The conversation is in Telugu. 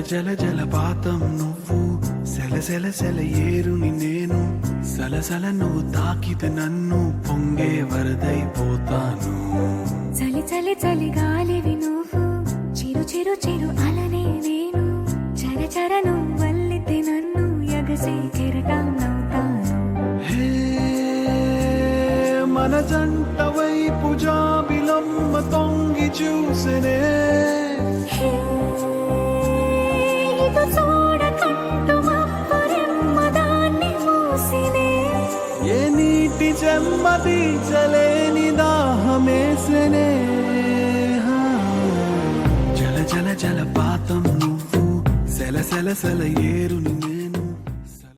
జల జలపాతం నువ్వు, సెల సెల సెల ఏరుని నేను, సలసల నువ్వు తాకితే నన్ను పొంగే వరదైపోతాను. చలి చలి చలి గాలివి నువ్వు, చిరు చిరు చిరు అలనే నేను, చర చర నువ్వు వల్లితే నన్ను ఎగసే కెరటం నవ్వుతాను. హే మన జంట వైపు జాబిలమ్మ తొంగి చూసెనే, హే, ఇటు చూడకంటూ మబ్బురెమ్మ దాన్ని మూసినే. ఏ నీటి చెమ్మ తీర్చలేని దాహమేసెనే. జల జల జలపాతం నువ్వు, సెల సెల సెల ఏరుని నేను.